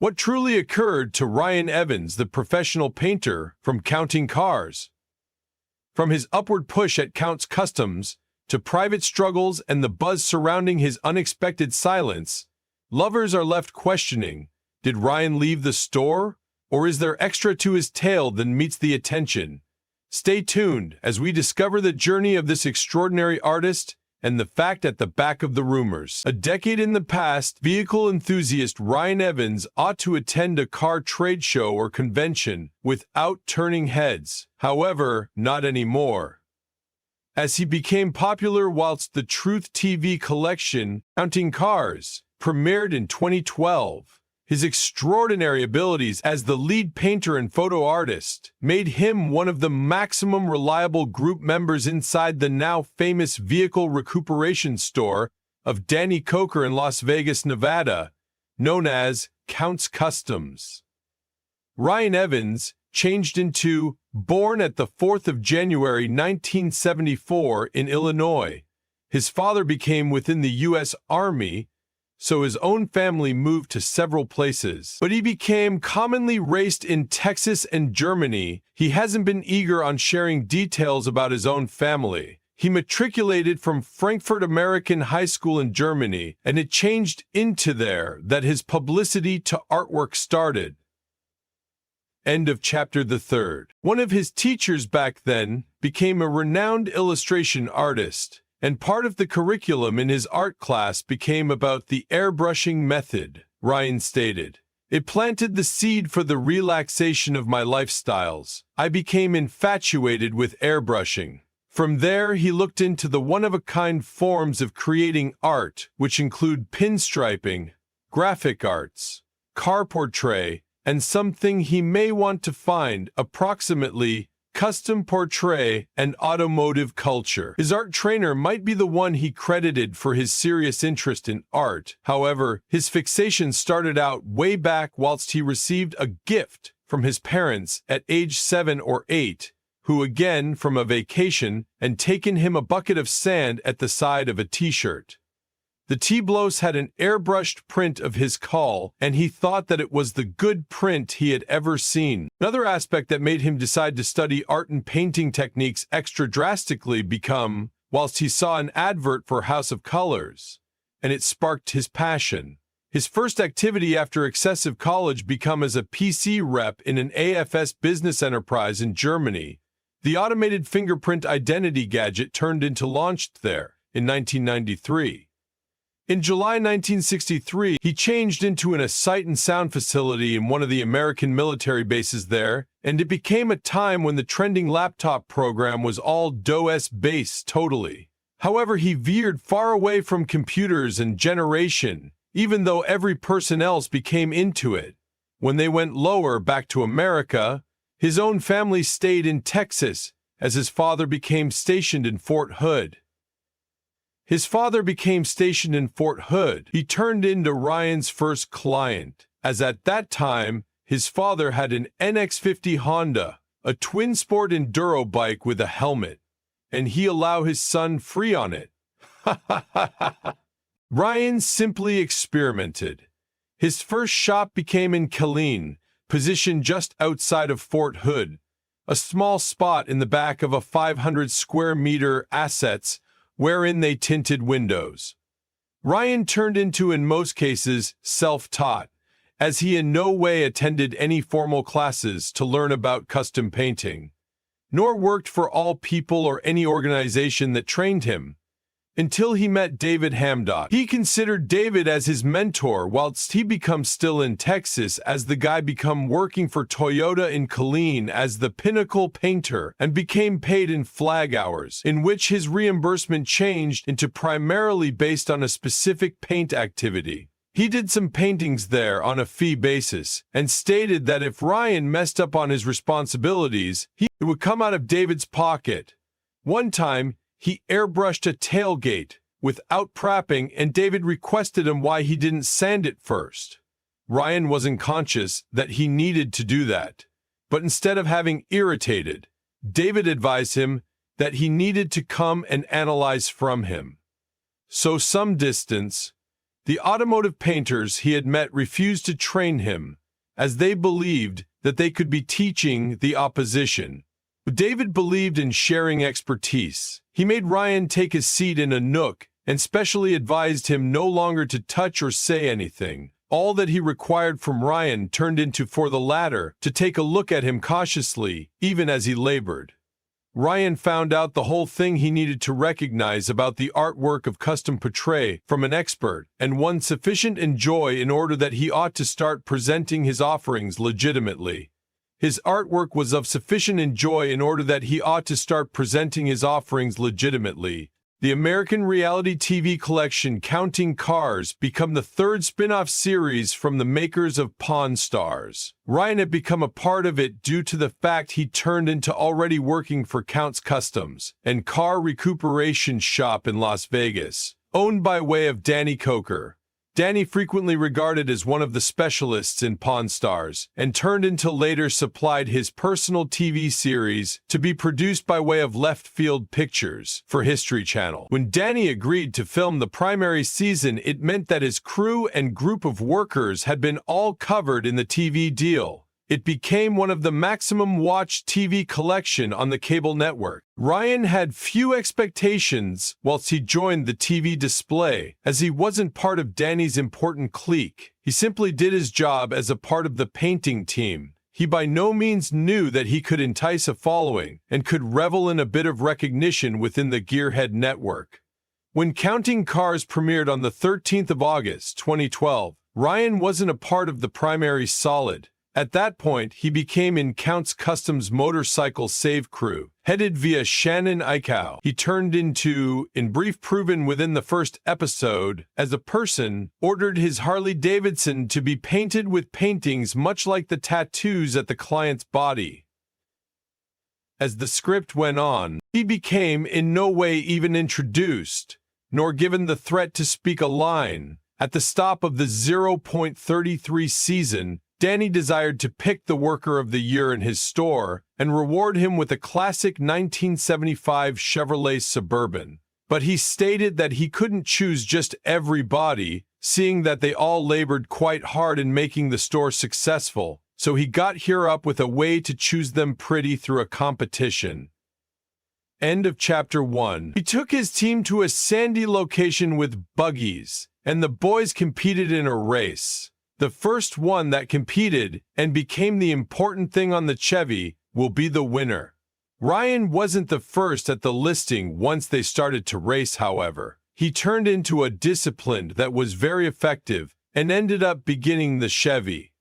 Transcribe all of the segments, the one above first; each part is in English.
What truly occurred to Ryan Evans, the professional painter, from counting cars? From his upward push at Count's Customs to private struggles and the buzz surrounding his unexpected silence, lovers are left questioning, did Ryan leave the store, or is there extra to his tale than meets the attention? Stay tuned as we discover the journey of this extraordinary artist and the fact at the back of the rumors. A decade in the past, vehicle enthusiast Ryan Evans ought to attend a car trade show or convention without turning heads. However, not anymore. As he became popular whilst the Truth TV collection, Counting Cars, premiered in 2012, his extraordinary abilities as the lead painter and photo artist made him one of the maximum reliable group members inside the now famous vehicle recuperation store of Danny Coker in Las Vegas, Nevada, known as Count's Customs. Ryan Evans changed into born at the 4th of January 1974 in Illinois. His father became within the U.S. Army, so his own family moved to several places. But he became commonly raised in Texas and Germany. He hasn't been eager on sharing details about his own family. He matriculated from Frankfurt American High School in Germany, and it changed into there that his publicity to artwork started. End of chapter the third. One of his teachers back then became a renowned illustration artist, and part of the curriculum in his art class became about the airbrushing method, Ryan stated. It planted the seed for the relaxation of my lifestyles. I became infatuated with airbrushing. From there, he looked into the one-of-a-kind forms of creating art, which include pinstriping, graphic arts, car portrait, and something he may want to find, approximately custom portrait and automotive culture. His art trainer might be the one he credited for his serious interest in art. However, his fixation started out way back whilst he received a gift from his parents at age 7 or 8, who again from a vacation and taken him a bucket of sand at the side of a t-shirt. The T-Blows had an airbrushed print of his call, and he thought that it was the good print he had ever seen. Another aspect that made him decide to study art and painting techniques extra drastically become, whilst he saw an advert for House of Colors, and it sparked his passion. His first activity after excessive college became as a PC rep in an AFS business enterprise in Germany. The automated fingerprint identity gadget turned into launched there in 1993. In July 1963, he changed into a sight and sound facility in one of the American military bases there, and it became a time when the trending laptop program was all DOS-based totally. However, he veered far away from computers and generation, even though every person else became into it. When they went lower back to America, his own family stayed in Texas as his father became stationed in Fort Hood. He turned into Ryan's first client, as at that time, his father had an NX50 Honda, a twin-sport enduro bike with a helmet, and he allowed his son free on it. Ryan simply experimented. His first shop became in Killeen, positioned just outside of Fort Hood, a small spot in the back of a 500 square meter assets wherein they tinted windows. Ryan turned into, in most cases, self-taught, as he in no way attended any formal classes to learn about custom painting, nor worked for all people or any organization that trained him, until he met David Hamdock. He considered David as his mentor whilst he become still in Texas, as the guy become working for Toyota in Killeen as the pinnacle painter and became paid in flag hours, in which his reimbursement changed into primarily based on a specific paint activity. He did some paintings there on a fee basis and stated that if Ryan messed up on his responsibilities, it would come out of David's pocket. One time, he airbrushed a tailgate without prepping, and David requested him why he didn't sand it first. Ryan wasn't conscious that he needed to do that, but instead of having irritated, David advised him that he needed to come and analyze from him. So some distance, The automotive painters he had met refused to train him, as they believed that they could be teaching the opposition. David believed in sharing expertise. He made Ryan take his seat in a nook and specially advised him no longer to touch or say anything. All that he required from Ryan turned into for the latter to take a look at him cautiously, even as he labored. Ryan found out the whole thing he needed to recognize about the artwork of custom portrait from an expert, and won sufficient enjoy in order that he ought to start presenting his offerings legitimately. His artwork was of sufficient enjoy in order that he ought to start presenting his offerings legitimately. The American reality TV collection Counting Cars became the third spin-off series from the makers of Pawn Stars. Ryan had become a part of it due to the fact he turned into already working for Count's Customs and Car Recuperation Shop in Las Vegas, owned by way of Danny Coker. Danny, frequently regarded as one of the specialists in Pawn Stars, and turned into later supplied his personal TV series to be produced by way of Left Field Pictures for History Channel. When Danny agreed to film the primary season, it meant that his crew and group of workers had been all covered in the TV deal. It became one of the maximum watched TV collection on the cable network. Ryan had few expectations whilst he joined the TV display, as he wasn't part of Danny's important clique. He simply did his job as a part of the painting team. He by no means knew that he could entice a following and could revel in a bit of recognition within the Gearhead network. When Counting Cars premiered on the 13th of August, 2012, Ryan wasn't a part of the primary solid. At that point, he became in Count's Customs motorcycle save crew, headed via Shannon Eichow. He turned into, in brief proven within the first episode, as a person, ordered his Harley-Davidson to be painted with paintings much like the tattoos at the client's body. As the script went on, he became in no way even introduced, nor given the threat to speak a line. At the stop of the 0.33 season, Danny desired to pick the Worker of the Year in his store and reward him with a classic 1975 Chevrolet Suburban. But he stated that he couldn't choose just everybody, seeing that they all labored quite hard in making the store successful, so he got here up with a way to choose them pretty through a competition. End of Chapter 1. He took his team to a sandy location with buggies, and the boys competed in a race. The first one that competed and became the important thing on the Chevy will be the winner. Ryan wasn't the first at the listing once they started to race, however. He turned into a disciplined that was very effective and ended up beginning the Chevy.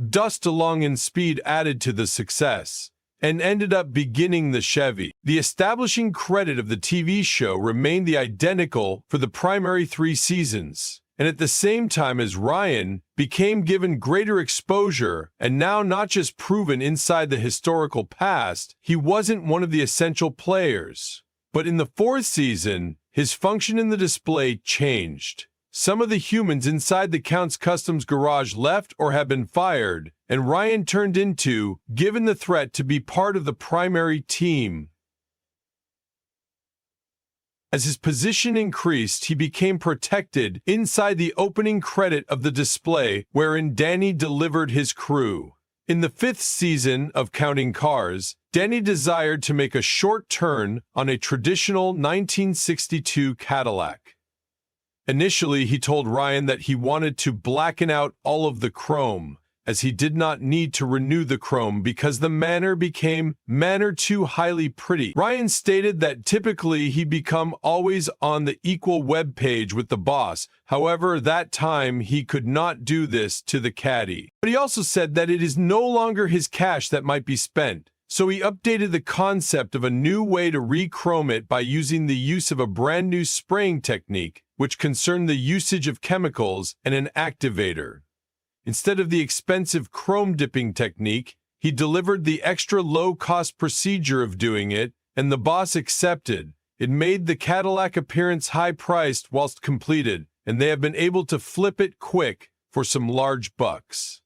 Dust along in speed added to the success and ended up beginning the Chevy. The establishing credit of the TV show remained the identical for the primary 3 seasons. And at the same time as Ryan became given greater exposure and now not just proven inside the historical past, he wasn't one of the essential players. But in the 4th season, his function in the display changed. Some of the humans inside the Count's Customs garage left or had been fired, and Ryan turned into, given the threat to be part of the primary team. As his position increased, he became protected inside the opening credit of the display wherein Danny delivered his crew. In the 5th season of Counting Cars, Danny desired to make a short turn on a traditional 1962 Cadillac. Initially, he told Ryan that he wanted to blacken out all of the chrome, as he did not need to renew the chrome because the manor became too highly pretty. Ryan stated that typically he become always on the equal web page with the boss. However, that time he could not do this to the caddy. But he also said that it is no longer his cash that might be spent. So he updated the concept of a new way to re-chrome it by using the use of a brand new spraying technique, which concerned the usage of chemicals and an activator. Instead of the expensive chrome dipping technique, he delivered the extra low-cost procedure of doing it, and the boss accepted. It made the Cadillac appearance high-priced whilst completed, and they have been able to flip it quick for some large bucks.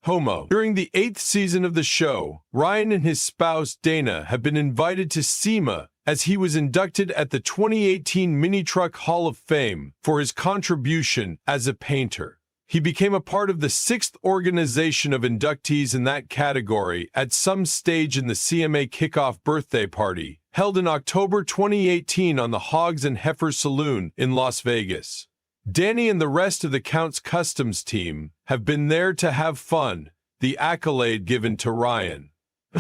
Homo. During the 8th season of the show, Ryan and his spouse Dana have been invited to SEMA as he was inducted at the 2018 Mini Truck Hall of Fame for his contribution as a painter. He became a part of the 6th organization of inductees in that category at some stage in the CMA kickoff birthday party, held in October 2018 on the Hogs and Heifers Saloon in Las Vegas. Danny and the rest of the Counts Customs team have been there to have fun, the accolade given to Ryan.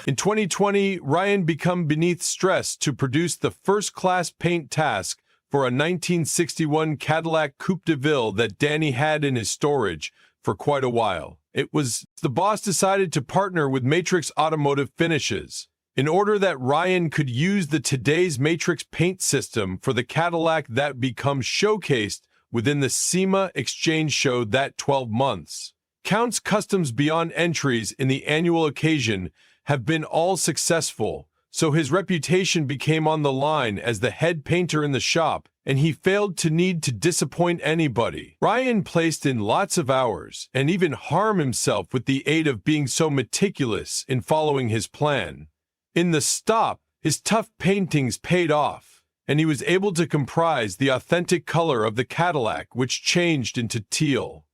In 2020, Ryan became beneath stress to produce the first-class paint task for a 1961 Cadillac Coupe de Ville that Danny had in his storage for quite a while. The boss decided to partner with Matrix Automotive Finishes in order that Ryan could use the today's Matrix paint system for the Cadillac that becomes showcased within the SEMA Exchange Show that 12 months. Counts Customs Beyond entries in the annual occasion have been all successful, so his reputation became on the line as the head painter in the shop, and he failed to need to disappoint anybody. Ryan placed in lots of hours and even harmed himself with the aid of being so meticulous in following his plan. In the stop, his tough paintings paid off, and he was able to comprise the authentic color of the Cadillac, which changed into teal.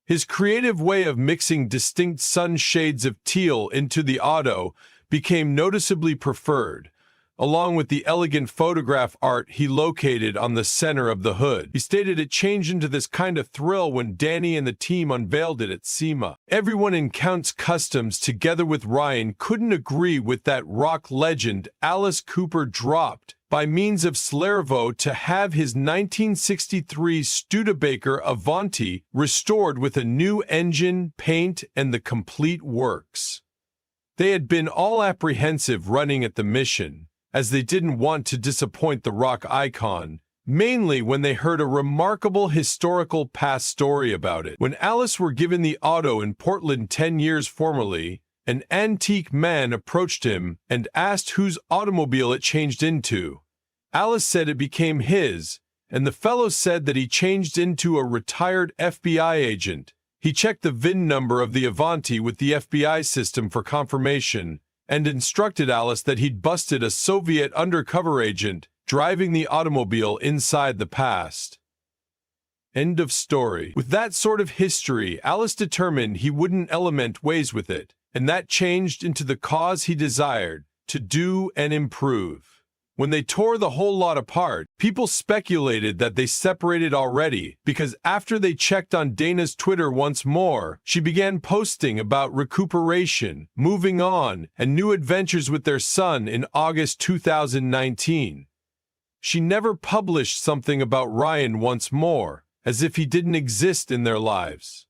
His creative way of mixing distinct sun shades of teal into the auto became noticeably preferred, along with the elegant photograph art he located on the center of the hood. He stated it changed into this kind of thrill when Danny and the team unveiled it at SEMA. Everyone in Counts Customs, together with Ryan, couldn't agree with that rock legend Alice Cooper dropped by means of Celervo to have his 1963 Studebaker Avante restored with a new engine, paint, and the complete works. They had been all apprehensive running at the mission, as they didn't want to disappoint the rock icon, mainly when they heard a remarkable historical past story about it. When Alice were given the auto in Portland 10 years formerly, an antique man approached him and asked whose automobile it changed into. Alice said it became his, and the fellow said that he changed into a retired FBI agent. He checked the VIN number of the Avante with the FBI system for confirmation, and instructed Alice that he'd busted a Soviet undercover agent driving the automobile inside the past. End of story. With that sort of history, Alice determined he wouldn't element ways with it, and that changed into the cause he desired, to do and improve. When they tore the whole lot apart, people speculated that they separated already, because after they checked on Dana's Twitter once more, she began posting about recuperation, moving on, and new adventures with their son in August 2019. She never published something about Ryan once more, as if he didn't exist in their lives.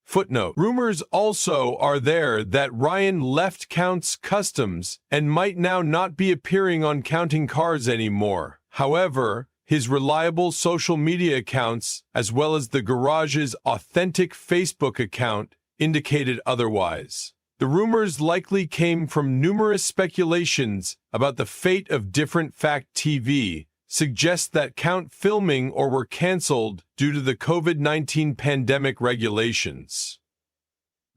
Footnote. Rumors also are there that Ryan left Counts Customs and might now not be appearing on Counting Cars anymore. However, his reliable social media accounts, as well as the garage's authentic Facebook account, indicated otherwise. The rumors likely came from numerous speculations about the fate of different Fact TV, suggest that Count filming or were canceled due to the COVID-19 pandemic regulations.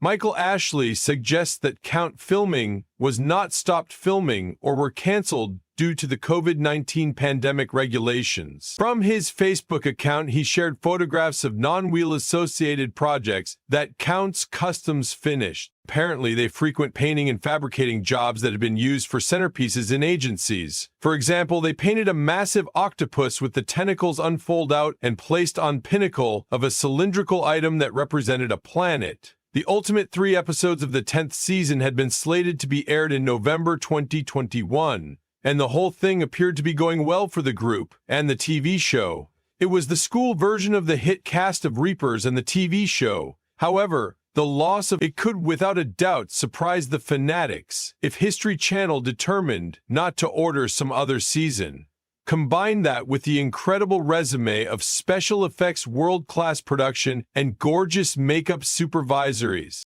Michael Ashley suggests that Count filming was not stopped filming or were canceled due to the COVID-19 pandemic regulations. From his Facebook account, he shared photographs of non-wheel associated projects that Counts Customs finished. Apparently, they frequent painting and fabricating jobs that have been used for centerpieces in agencies. For example, they painted a massive octopus with the tentacles unfold out and placed on pinnacle of a cylindrical item that represented a planet. The ultimate 3 episodes of the 10th season had been slated to be aired in November 2021, and the whole thing appeared to be going well for the group and the TV show. It was the school version of the hit cast of Reapers and the TV show. However, the loss of it could without a doubt surprise the fanatics if History Channel determined not to order some other season. Combine that with the incredible resume of special effects, world-class production, and gorgeous makeup supervisories.